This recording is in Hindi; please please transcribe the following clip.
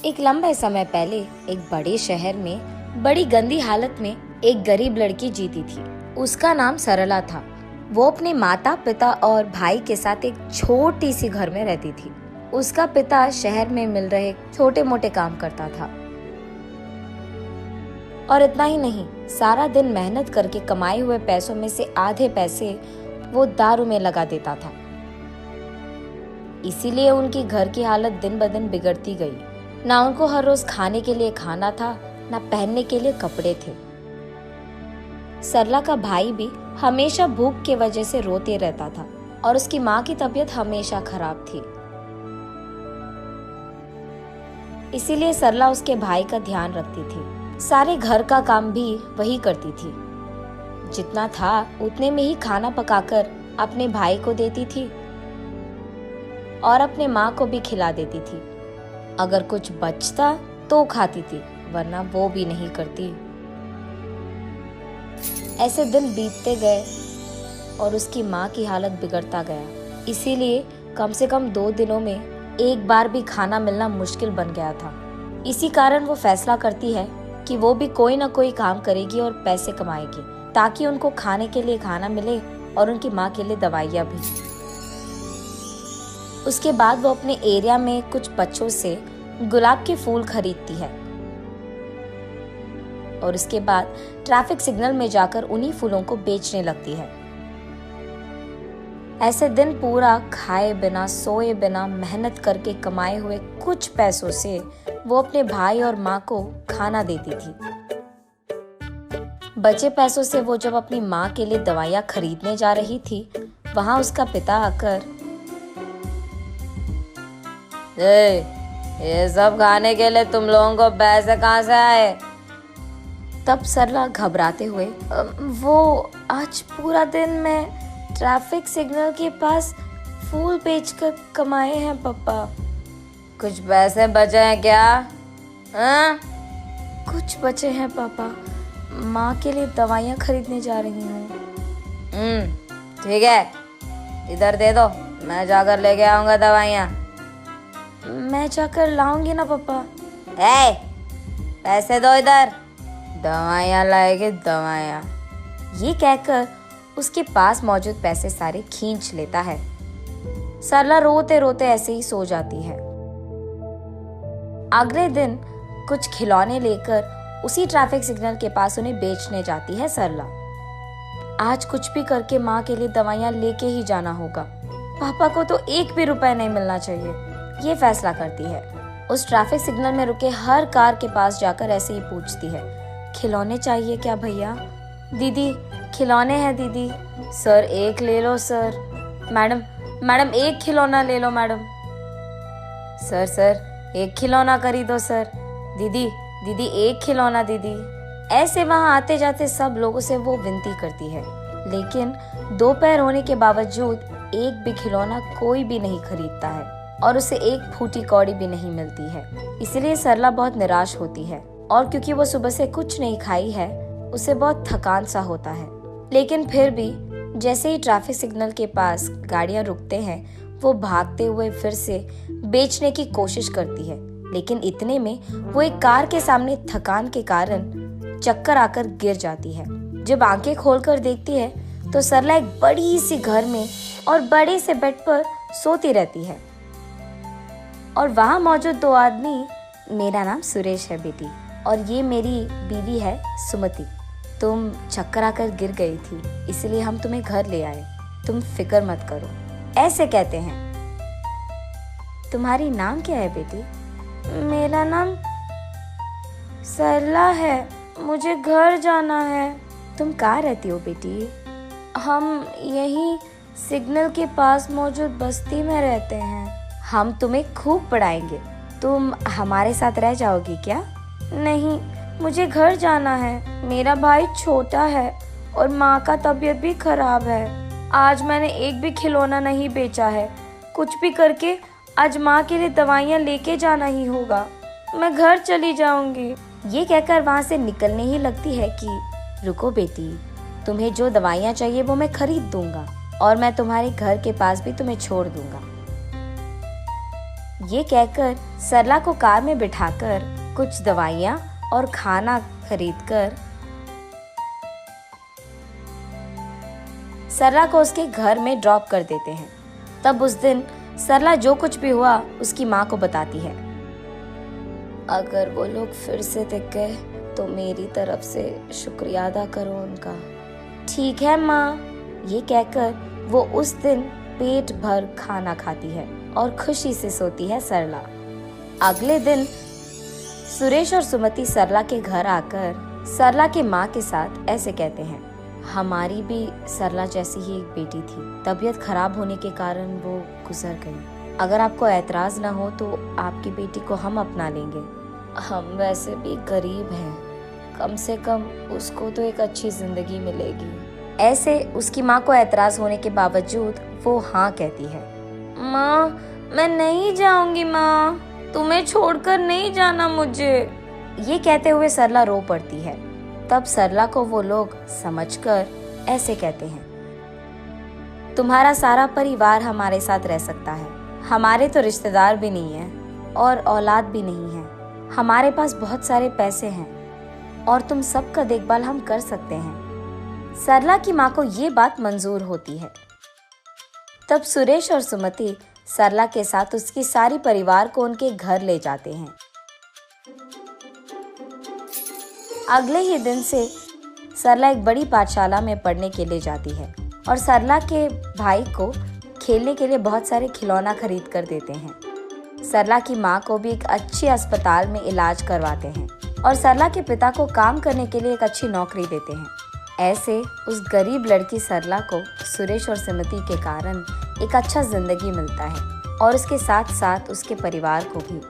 एक लंबे समय पहले एक बड़े शहर में बड़ी गंदी हालत में एक गरीब लड़की जीती थी। उसका नाम सरला था। वो अपने माता पिता और भाई के साथ एक छोटी सी घर में रहती थी। उसका पिता शहर में मिल रहे छोटे मोटे काम करता था और इतना ही नहीं, सारा दिन मेहनत करके कमाए हुए पैसों में से आधे पैसे वो दारू में लगा देता था। इसीलिए उनकी घर की हालत दिन ब दिन बिगड़ती गई। ना उनको हर रोज खाने के लिए खाना था, ना पहनने के लिए कपड़े थे। सरला का भाई भी हमेशा भूख की वजह से रोते रहता था और उसकी माँ की तबीयत हमेशा खराब थी। इसीलिए सरला उसके भाई का ध्यान रखती थी। सारे घर का काम भी वही करती थी। जितना था उतने में ही खाना पकाकर अपने भाई को देती थी और अपने माँ को भी खिला देती थी। अगर कुछ बचता तो खाती थी, वरना वो भी नहीं करती। ऐसे दिन बीतते गए और उसकी माँ की हालत बिगड़ता गया। इसीलिए कम से कम 2 दिनों में एक बार भी खाना मिलना मुश्किल बन गया था। इसी कारण वो फैसला करती है कि वो भी कोई ना कोई काम करेगी और पैसे कमाएगी, ताकि उनको खाने के लिए खाना मिले और उनकी माँ के लिए दवाइयाँ भी। उसके बाद वो अपने एरिया में कुछ बच्चों से गुलाब के फूल खरीदती है और उसके बाद ट्रैफिक सिग्नल में जाकर उन्हीं फूलों को बेचने लगती है। ऐसे दिन पूरा खाए बिना सोए बिना मेहनत करके कमाए हुए कुछ पैसों से वो अपने भाई और माँ को खाना देती थी। बचे पैसों से वो जब अपनी माँ के लिए दवाइयाँ खरीदने जा रही थी, वहां उसका पिता आकर, ये सब खाने के लिए तुम लोगों को पैसे कहाँ से आए? तब सरला घबराते हुए, वो आज पूरा दिन मैं ट्रैफिक सिग्नल के पास फूल बेचकर कमाए हैं पापा। कुछ पैसे बचे हैं क्या? हाँ? कुछ बचे हैं पापा, माँ के लिए दवाइयाँ खरीदने जा रही हूँ। ठीक है, इधर दे दो, मैं जाकर लेके आऊंगा दवाइयाँ। मैं जाकर लाऊंगी ना पापा। पैसे दो इधर, दवाइयाँ लाएगी दवाइयाँ। ये कहकर उसके पास मौजूद पैसे सारे खींच लेता है। सरला रोते रोते ऐसे ही सो जाती है। अगले दिन कुछ खिलौने लेकर उसी ट्रैफिक सिग्नल के पास उन्हें बेचने जाती है सरला। आज कुछ भी करके माँ के लिए दवाइयाँ लेके ही जाना होगा। पापा को तो 1 भी रुपए नहीं मिलना चाहिए, ये फैसला करती है। उस ट्रैफिक सिग्नल में रुके हर कार के पास जाकर ऐसे ही पूछती है, खिलौने चाहिए क्या भैया? दीदी खिलौने हैं दीदी। सर 1 ले लो सर। मैडम 1 खिलौना ले लो मैडम। सर 1 खिलौना खरीदो सर। दीदी 1 खिलौना दीदी। ऐसे वहां आते जाते सब लोगों से वो विनती करती है, लेकिन 2 पैर होने के बावजूद एक भी खिलौना कोई भी नहीं खरीदता है और उसे 1 फूटी कौड़ी भी नहीं मिलती है। इसलिए सरला बहुत निराश होती है और क्योंकि वो सुबह से कुछ नहीं खाई है, उसे बहुत थकान सा होता है। लेकिन फिर भी जैसे ही ट्रैफिक सिग्नल के पास गाड़ियां रुकते हैं, वो भागते हुए फिर से बेचने की कोशिश करती है। लेकिन इतने में वो एक कार के सामने थकान के कारण चक्कर आकर गिर जाती है। जब आंखें खोलकर देखती है तो सरला एक बड़ी सी घर में और बड़े से बेड पर सोती रहती है और वहां मौजूद 2 आदमी, मेरा नाम सुरेश है बेटी और ये मेरी बीवी है सुमति। तुम चक्कर आकर गिर गई थी, इसलिए हम तुम्हें घर ले आए। तुम फिक्र मत करो, ऐसे कहते हैं। तुम्हारी नाम क्या है बेटी? मेरा नाम सरला है, मुझे घर जाना है। तुम कहाँ रहती हो बेटी? हम यही सिग्नल के पास मौजूद बस्ती में रहते हैं। हम तुम्हें खूब पढ़ाएंगे, तुम हमारे साथ रह जाओगी क्या? नहीं, मुझे घर जाना है। मेरा भाई छोटा है और माँ का तबीयत भी खराब है। आज मैंने एक भी खिलौना नहीं बेचा है। कुछ भी करके आज माँ के लिए दवाइयाँ लेके जाना ही होगा। मैं घर चली जाऊंगी। ये कहकर वहाँ से निकलने ही लगती है कि रुको बेटी, तुम्हें जो दवाइयाँ चाहिए वो मैं खरीद दूंगा और मैं तुम्हारे घर के पास भी तुम्हें छोड़ दूंगा। ये कहकर सरला को कार में बिठाकर कुछ दवाइयाँ और खाना खरीदकर सरला को उसके घर में ड्रॉप कर देते हैं। तब उस दिन सरला जो कुछ भी हुआ उसकी माँ को बताती है। अगर वो लोग फिर से दिख गए तो मेरी तरफ से शुक्रिया अदा करो उनका। ठीक है माँ, ये कहकर वो उस दिन पेट भर खाना खाती है और खुशी से सोती है सरला। अगले दिन सुरेश और सुमति सरला के घर आकर सरला के माँ के साथ ऐसे कहते हैं, हमारी भी सरला जैसी ही एक बेटी थी, तबीयत खराब होने के कारण वो गुजर गई। अगर आपको ऐतराज न हो तो आपकी बेटी को हम अपना लेंगे। हम वैसे भी गरीब हैं, कम से कम उसको तो एक अच्छी जिंदगी मिलेगी। ऐसे उसकी माँ को ऐतराज होने के बावजूद वो हाँ कहती है। माँ, मैं नहीं जाऊंगी माँ, तुम्हें छोड़कर नहीं जाना मुझे। ये कहते हुए सरला रो पड़ती है। तब सरला को वो लोग समझकर ऐसे कहते हैं, तुम्हारा सारा परिवार हमारे साथ रह सकता है, हमारे तो रिश्तेदार भी नहीं है और औलाद भी नहीं है, हमारे पास बहुत सारे पैसे हैं और तुम सबका देखभाल हम कर सकते हैं। सरला की माँ को ये बात मंजूर होती है। तब सुरेश और सुमति सरला के साथ उसकी सारी परिवार को उनके घर ले जाते हैं। अगले ही दिन से सरला एक बड़ी पाठशाला में पढ़ने के लिए जाती है और सरला के भाई को खेलने के लिए बहुत सारे खिलौना खरीद कर देते हैं। सरला की माँ को भी एक अच्छी अस्पताल में इलाज करवाते हैं और सरला के पिता को काम करने के लिए एक अच्छी नौकरी देते हैं। ऐसे उस गरीब लड़की सरला को सुरेश और सुमति के कारण एक अच्छा जिंदगी मिलता है और उसके साथ साथ उसके परिवार को भी।